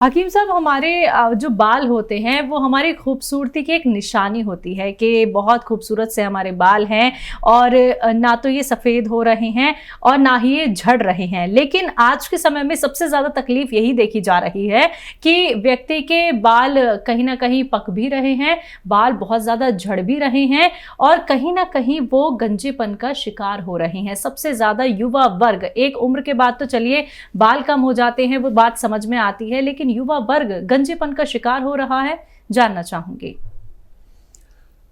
हकीम साहब, हमारे जो बाल होते हैं वो हमारी खूबसूरती की एक निशानी होती है कि बहुत खूबसूरत से हमारे बाल हैं और ना तो ये सफ़ेद हो रहे हैं और ना ही ये झड़ रहे हैं। लेकिन आज के समय में सबसे ज़्यादा तकलीफ़ यही देखी जा रही है कि व्यक्ति के बाल कहीं ना कहीं पक भी रहे हैं, बाल बहुत ज़्यादा झड़ भी रहे हैं और कहीं ना कहीं वो गंजेपन का शिकार हो रहे हैं। सबसे ज़्यादा युवा वर्ग, एक उम्र के बाद तो चलिए बाल कम हो जाते हैं, वो बात समझ में आती है, लेकिन युवा वर्ग गंजेपन का शिकार हो रहा है। जानना चाहूंगी।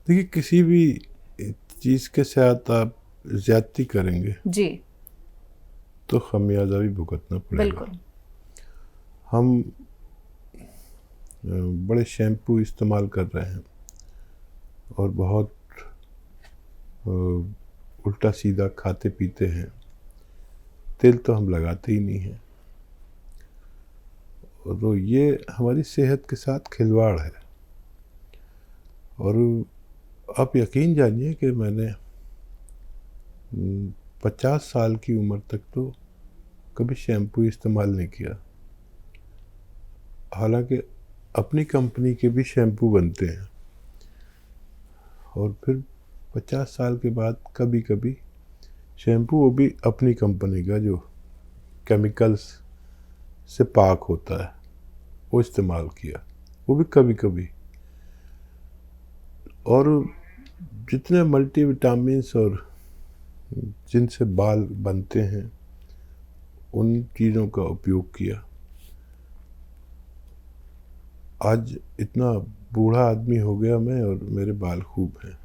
देखिए, किसी भी चीज़ के साथ आप ज्यादती करेंगे जी तो खमियाजा भी भुगतना पड़ेगा। बिल्कुल। हम बड़े शैम्पू इस्तेमाल कर रहे हैं और बहुत उल्टा सीधा खाते पीते हैं। तेल तो हम लगाते ही नहीं हैं, तो ये हमारी सेहत के साथ खिलवाड़ है। और आप यकीन जानिए कि मैंने 50 साल की उम्र तक तो कभी शैम्पू इस्तेमाल नहीं किया। हालांकि अपनी कंपनी के भी शैम्पू बनते हैं और फिर 50 साल के बाद कभी कभी शैम्पू, वो भी अपनी कंपनी का जो केमिकल्स से पाक होता है, वो इस्तेमाल किया, वो भी कभी कभी। और जितने मल्टीविटामिन्स और जिनसे बाल बनते हैं उन चीज़ों का उपयोग किया। आज इतना बूढ़ा आदमी हो गया मैं और मेरे बाल खूब हैं।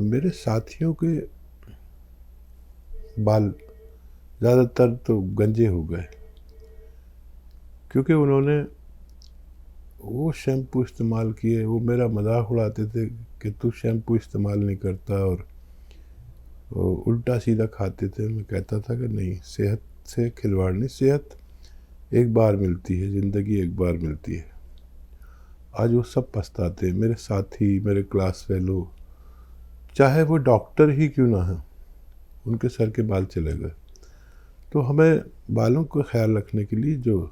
मेरे साथियों के बाल ज़्यादातर तो गंजे हो गए क्योंकि उन्होंने वो शैम्पू इस्तेमाल किए। वो मेरा मजाक उड़ाते थे कि तू शैम्पू इस्तेमाल नहीं करता और उल्टा सीधा खाते थे। मैं कहता था कि नहीं, सेहत से खिलवाड़ नहीं, सेहत एक बार मिलती है, ज़िंदगी एक बार मिलती है। आज वो सब पछताते हैं, मेरे साथी, मेरे क्लास फेलो, चाहे वो डॉक्टर ही क्यों ना हो, उनके सर के बाल चले गए। तो हमें बालों का ख्याल रखने के लिए जो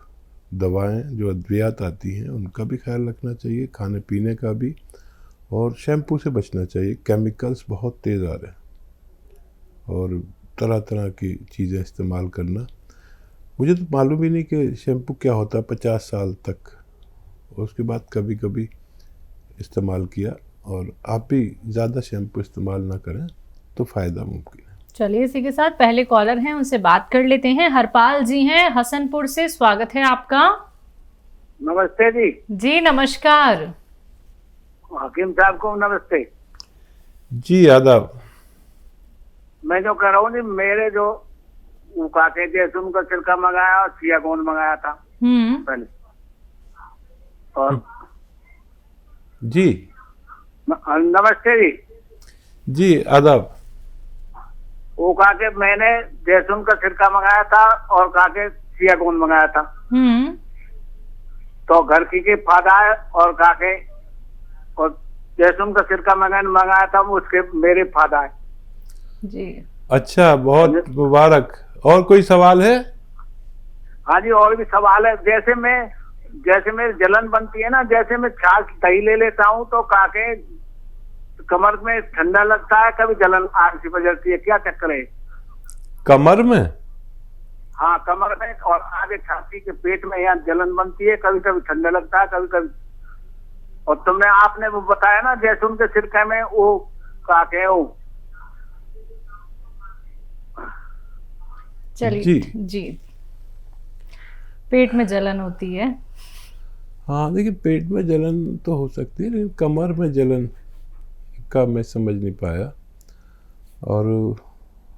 दवाएं, जो अद्वियात आती हैं, उनका भी ख्याल रखना चाहिए, खाने पीने का भी, और शैम्पू से बचना चाहिए। केमिकल्स बहुत तेज़ आ रहे हैं और तरह तरह की चीज़ें इस्तेमाल करना। मुझे तो मालूम ही नहीं कि शैम्पू क्या होता है 50 साल तक, और उसके बाद कभी कभी इस्तेमाल किया। और आप भी ज़्यादा शैम्पू इस्तेमाल ना करें तो फ़ायदा मुमकिन है। चलिए, इसी के साथ पहले कॉलर हैं, उनसे बात कर लेते हैं। हरपाल जी हैं हसनपुर से, स्वागत है आपका। नमस्ते जी। जी नमस्कार। हकीम साहब को नमस्ते जी, आदाब। मैं जो कह रहा हूँ जी, मेरे जो काके जैसे उनका छिलका मंगाया और सियागोन मंगाया था पहले, और जी नमस्ते जी। जी, आदाब। वो काके मैंने जैसुन का छिलका मंगाया था और काके सियागोन मंगाया था, तो घर की फायदा है, और काके और जैसुन का छिलका मंगाया था उसके मेरे फायदा है जी। अच्छा, बहुत मुबारक। और कोई सवाल है? हाँ जी, और भी सवाल है। जैसे मेरी जलन बनती है ना, जैसे मैं छाछ दही ले लेता हूँ तो काके कमर में ठंडा लगता है, कभी जलन आग सी बजती है, क्या चक्कर है? कमर में? हाँ, कमर में और आगे छाती के पेट में यहाँ जलन बनती है, कभी कभी ठंडा लगता है, कभी कभी। और तुमने आपने वो बताया ना जैसे उनके सिरके में वो काके वो। चलिए जी, पेट में जलन होती है। हाँ, देखिए, पेट में जलन तो हो सकती है, लेकिन कमर में जलन का मैं समझ नहीं पाया। और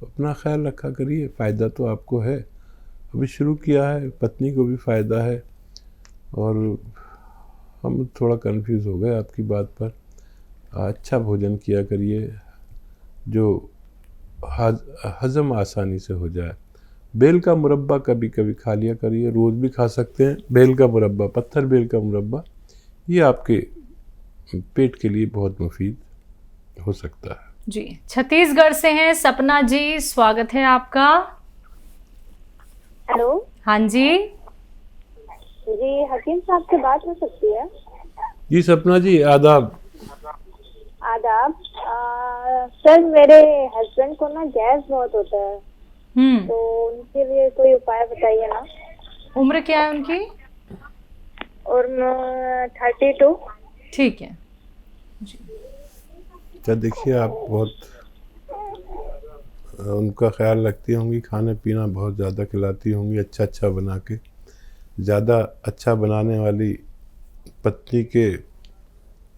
अपना ख्याल रखा करिए, फ़ायदा तो आपको है, अभी शुरू किया है, पत्नी को भी फ़ायदा है। और हम थोड़ा कंफ्यूज हो गए आपकी बात पर। अच्छा भोजन किया करिए जो हज़म आसानी से हो जाए। बेल का मुरब्बा कभी कभी खा लिया करिए, रोज़ भी खा सकते हैं। बेल का मुरब्बा, पत्थर बेल का मुरब्बा, ये आपके पेट के लिए बहुत मुफीद हो सकता है। जी, छत्तीसगढ़ से हैं सपना जी, स्वागत है आपका। हेलो। हाँ जी। जी हकीम साहब से बात हो सकती है? जी सपना जी, आदाब। आदाब। सर मेरे हस्बैंड को ना गैस बहुत होता है, तो उनके लिए कोई उपाय बताइए ना। उम्र क्या है उनकी? और 32। ठीक है जी। क्या देखिए, आप बहुत उनका ख्याल रखती होंगी, खाने पीना बहुत ज़्यादा खिलाती होंगी, अच्छा अच्छा बना के। ज़्यादा अच्छा बनाने वाली पत्नी के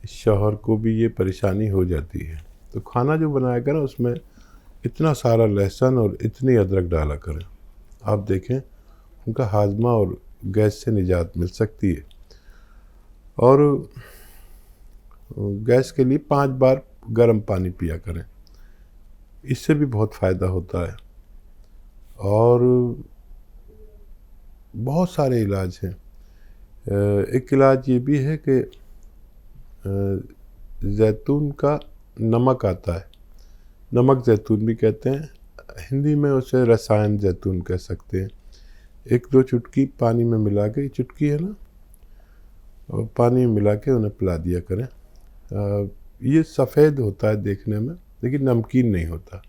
शौहर को भी ये परेशानी हो जाती है। तो खाना जो बनाया करें उसमें इतना सारा लहसुन और इतनी अदरक डाला करें, आप देखें उनका हाजमा और गैस से निजात मिल सकती है। और गैस के लिए 5 बार गर्म पानी पिया करें, इससे भी बहुत फ़ायदा होता है। और बहुत सारे इलाज हैं। एक इलाज ये भी है कि जैतून का नमक आता है, नमक जैतून भी कहते हैं, हिंदी में उसे रसायन जैतून कह सकते हैं। 1-2 चुटकी पानी में मिला के, चुटकी है ना, और पानी में मिला के उन्हें पिला दिया करें। ये सफ़ेद होता है देखने में, लेकिन नमकीन नहीं होता।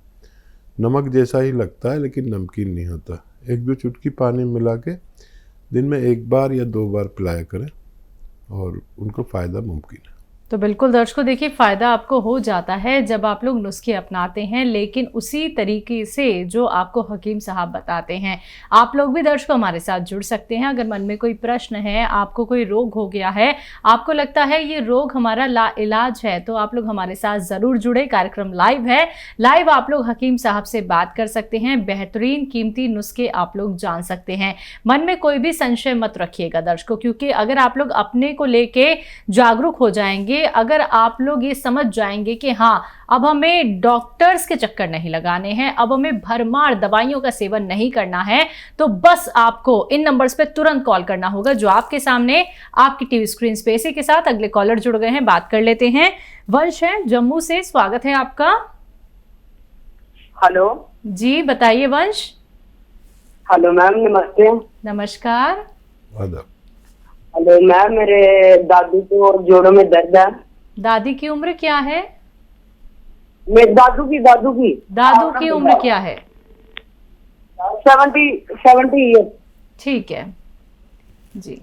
नमक जैसा ही लगता है लेकिन नमकीन नहीं होता। 1-2 चुटकी पानी में मिला के दिन में 1 बार या 2 बार पिलाया करें और उनको फ़ायदा मुमकिन है। तो बिल्कुल दर्शकों, देखिए फ़ायदा आपको हो जाता है जब आप लोग नुस्खे अपनाते हैं, लेकिन उसी तरीके से जो आपको हकीम साहब बताते हैं। आप लोग भी दर्शकों हमारे साथ जुड़ सकते हैं। अगर मन में कोई प्रश्न है, आपको कोई रोग हो गया है, आपको लगता है ये रोग हमारा लाइलाज है, तो आप लोग हमारे साथ ज़रूर जुड़े। कार्यक्रम लाइव है, लाइव आप लोग हकीम साहब से बात कर सकते हैं, बेहतरीन कीमती नुस्खे आप लोग जान सकते हैं। मन में कोई भी संशय मत रखिएगा दर्शकों, क्योंकि अगर आप लोग अपने को लेके जागरूक हो जाएंगे, अगर आप लोग ये समझ जाएंगे कि हाँ अब हमें डॉक्टर्स के चक्कर नहीं लगाने हैं, अब हमें भरमार दवाइयों का सेवन नहीं करना है, तो बस आपको इन नंबर्स पे तुरंत कॉल करना होगा जो आपके सामने आपकी टीवी स्क्रीन पे। इसी के साथ अगले कॉलर जुड़ गए हैं, बात कर लेते हैं। वंश है जम्मू से, स्वागत है आपका। हेलो जी बताइए वंश। हेलो मैम, नमस्ते। नमस्कार। आदाब। हेलो मैम, मेरे दादी को जोड़ों में दर्द है। दादी की उम्र क्या है? मेरे दादू की उम्र क्या है? 70 ईयर। ठीक है जी,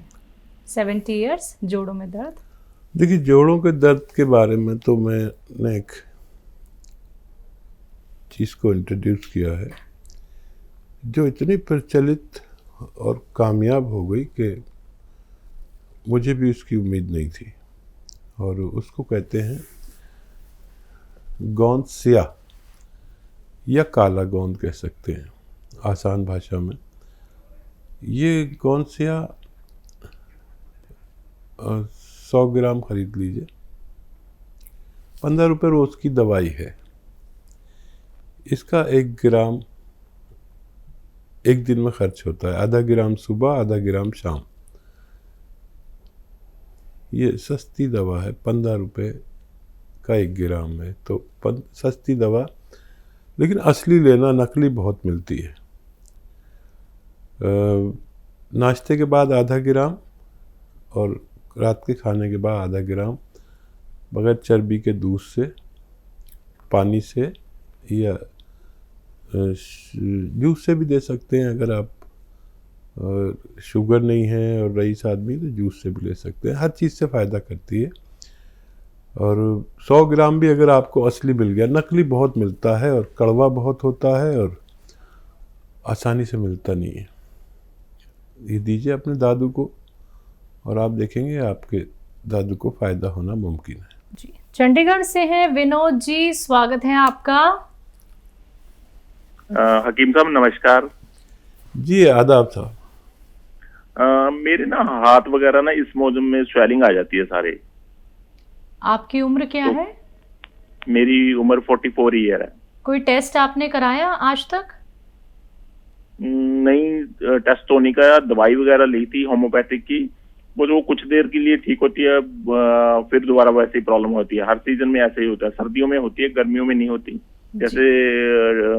70 ईयर्स, जोड़ों में दर्द। देखिए, जोड़ों के दर्द के बारे में तो मैंने एक चीज़ को इंट्रोड्यूस किया है जो इतनी प्रचलित और कामयाब हो गई कि मुझे भी उसकी उम्मीद नहीं थी। और उसको कहते हैं गोंद स्याह या काला गोंद कह सकते हैं आसान भाषा में। ये गोंद स्याह 100 ग्राम खरीद लीजिए, 15 रुपये रोज़ की दवाई है। इसका 1 ग्राम एक दिन में खर्च होता है, आधा ग्राम सुबह, आधा ग्राम शाम। ये सस्ती दवा है, 15 रुपये का 1 ग्राम है, तो सस्ती दवा, लेकिन असली लेना, नकली बहुत मिलती है। नाश्ते के बाद आधा ग्राम और रात के खाने के बाद आधा ग्राम बगैर चर्बी के दूध से, पानी से या जूस से भी दे सकते हैं। अगर आप शुगर नहीं है और रईस आदमी तो जूस से भी ले सकते हैं। हर चीज़ से फ़ायदा करती है। और 100 ग्राम भी अगर आपको असली मिल गया, नकली बहुत मिलता है और कड़वा बहुत होता है और आसानी से मिलता नहीं है। ये दीजिए अपने दादू को और आप देखेंगे आपके दादू को फ़ायदा होना मुमकिन है। जी, चंडीगढ़ से हैं विनोद जी, स्वागत है आपका। हकीम साहब नमस्कार। जी आदाब साहब। मेरे ना हाथ वगैरह ना इस मौसम में स्वेलिंग आ जाती है सारे। आपकी उम्र क्या है? मेरी उम्र 44 ईयर है। कोई टेस्ट आपने कराया आज तक? नहीं, टेस्ट तो नहीं कराया, दवाई वगैरह ली थी होम्योपैथिक की, वो कुछ देर के लिए ठीक होती है, फिर दोबारा वैसे ही प्रॉब्लम होती है। हर सीजन में ऐसे ही होता है, सर्दियों में होती है, गर्मियों में नहीं होती। जैसे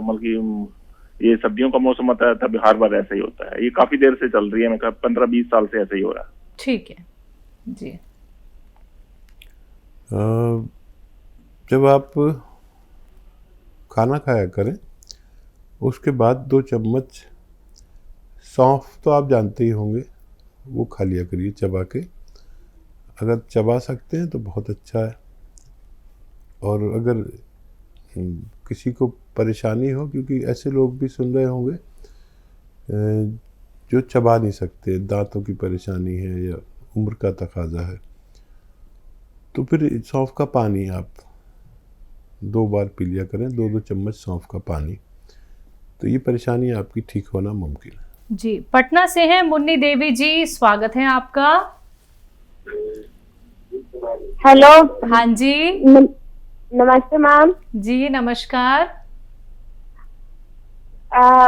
मतलब ये सर्दियों का मौसम आता है तब हर बार ऐसा ही होता है। ये काफी देर से चल रही है, मैं 15-20 साल से ऐसा ही हो रहा है। ठीक है जी। जब आप खाना खाया करें उसके बाद 2 चम्मच सौंफ तो आप जानते ही होंगे, वो खा लिया करिए चबा के। अगर चबा सकते हैं तो बहुत अच्छा है। और अगर किसी को परेशानी हो, क्योंकि ऐसे लोग भी सुन रहे होंगे जो चबा नहीं सकते, दांतों की परेशानी है या उम्र का तकाजा है, तो फिर सौंफ का पानी आप 2 बार पी लिया करें, 2-2 चम्मच सौंफ का पानी, तो ये परेशानी आपकी ठीक होना मुमकिन है। जी, पटना से हैं मुन्नी देवी जी, स्वागत है आपका। हेलो। हाँ जी। नमस्ते मैम जी नमस्कार।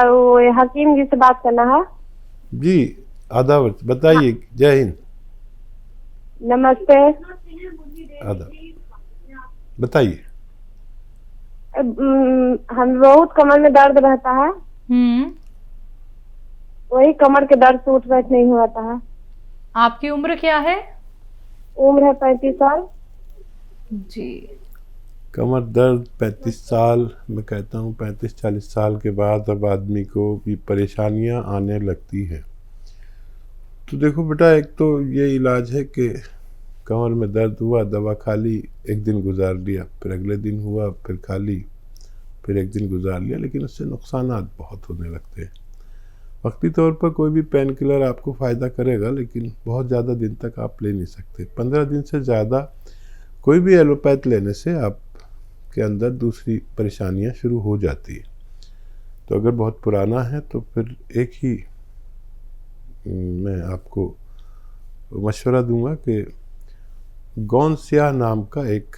वो हकीम जी से बात करना है। जी आदाब, बताइए। जय हिंद। नमस्ते। आदाब, बताइए। हम बहुत कमर में दर्द रहता है, वही कमर के दर्द से उठ बैठ नहीं होता है। आपकी उम्र क्या है? उम्र है 35 साल। जी। कमर दर्द 35 साल, मैं कहता हूँ 35-40 साल के बाद अब आदमी को भी परेशानियाँ आने लगती हैं। तो देखो बेटा, एक तो ये इलाज है कि कमर में दर्द हुआ, दवा खा ली, एक दिन गुजार लिया, फिर अगले दिन हुआ, फिर खा ली, फिर एक दिन गुजार लिया, लेकिन उससे नुकसानात बहुत होने लगते हैं। वक्ती तौर पर कोई भी पेन किलर आपको फ़ायदा करेगा, लेकिन बहुत ज़्यादा दिन तक आप ले नहीं सकते। 15 दिन से ज़्यादा कोई भी एलोपैथ लेने से आपके अंदर दूसरी परेशानियां शुरू हो जाती है। तो अगर बहुत पुराना है तो फिर एक ही मैं आपको मशवरा दूंगा कि गोंद स्याह नाम का एक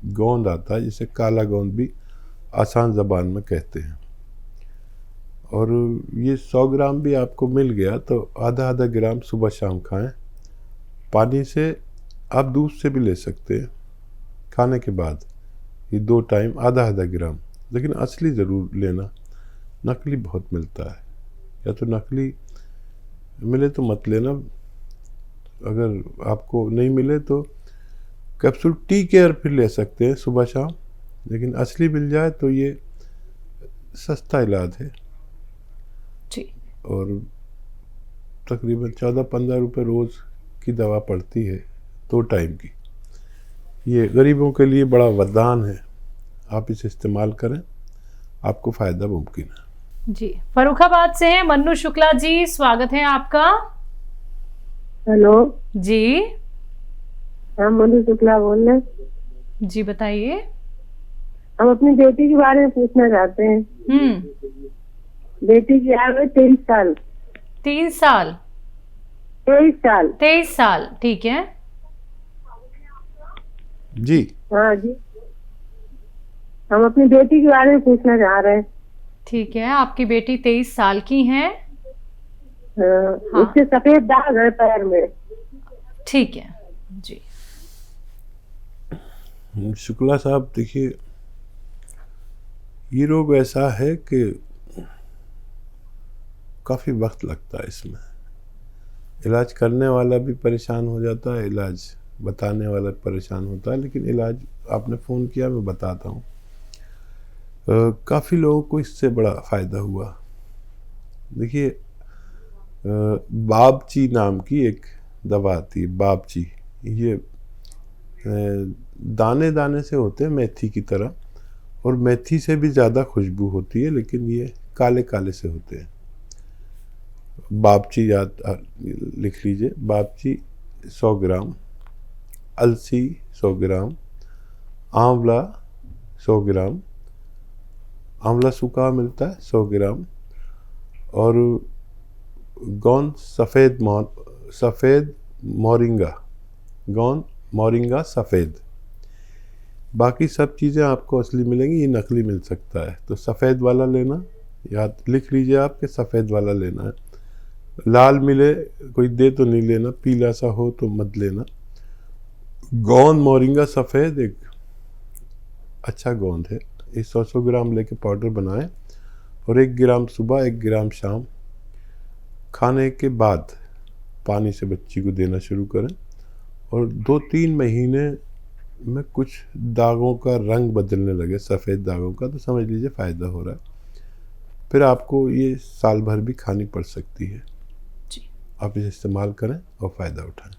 गोंद आता है, जिसे काला गोंद भी आसान ज़बान में कहते हैं, और ये 100 ग्राम भी आपको मिल गया तो आधा ग्राम सुबह शाम खाएं। पानी से, आप दूध से भी ले सकते हैं खाने के बाद, ये 2 टाइम आधा ग्राम, लेकिन असली ज़रूर लेना, नकली बहुत मिलता है। या तो नकली मिले तो मत लेना, अगर आपको नहीं मिले तो कैप्सूल टी केयर फिर ले सकते हैं सुबह शाम, लेकिन असली मिल जाए तो ये सस्ता इलाज है जी। और तकरीबन 14-15 रुपये रोज़ की दवा पड़ती है 2 टाइम की। ये गरीबों के लिए बड़ा वरदान है, आप इसे इस्तेमाल करें, आपको फ़ायदा मुमकिन है। जी। फर्रुखाबाद से हैं मन्नू शुक्ला जी, स्वागत है आपका। हेलो जी। हम मन्नू शुक्ला बोल रहे। जी बताइए। हम अपनी बेटी के बारे में पूछना चाहते हैं। बेटी की आयु है 23 साल। 3 साल? 23 साल। 23 साल, ठीक है जी। हाँ जी, हम अपनी बेटी के बारे में पूछना चाह रहे हैं। ठीक है, आपकी बेटी 23 साल की हैं। हाँ। उसके सफेद दाग है पैर में। ठीक है जी। शुक्ला साहब, देखिए ये रोग ऐसा है कि काफ़ी वक्त लगता है इसमें, इलाज करने वाला भी परेशान हो जाता है, इलाज बताने वाला परेशान होता है, लेकिन इलाज आपने फ़ोन किया, मैं बताता हूँ। काफ़ी लोगों को इससे बड़ा फ़ायदा हुआ। देखिए, बाबची नाम की एक दवा आती है, बाबची, ये दाने दाने से होते हैं मेथी की तरह, और मेथी से भी ज़्यादा खुशबू होती है, लेकिन ये काले काले से होते हैं। बाबची याद लिख लीजिए, बाबची 100 ग्राम, अलसी 100 ग्राम, आंवला 100 ग्राम, आंवला सूखा मिलता है 100 ग्राम, और गोंद सफ़ेद मोरिंगा, गोंद मोरिंगा सफ़ेद। बाकी सब चीज़ें आपको असली मिलेंगी, ये नकली मिल सकता है, तो सफ़ेद वाला लेना, याद लिख लीजिए आप कि सफ़ेद वाला लेना है। लाल मिले कोई दे तो नहीं लेना, पीला सा हो तो मत लेना। गोंद मोरिंगा सफ़ेद एक अच्छा गोंद है, ये 100 ग्राम लेके पाउडर बनाएं और 1 ग्राम सुबह 1 ग्राम शाम खाने के बाद पानी से बच्ची को देना शुरू करें। और 2-3 महीने में कुछ दागों का रंग बदलने लगे, सफ़ेद दागों का, तो समझ लीजिए फ़ायदा हो रहा है। फिर आपको ये साल भर भी खानी पड़ सकती है। जी। आप इसे इस्तेमाल करें और फ़ायदा उठाएं।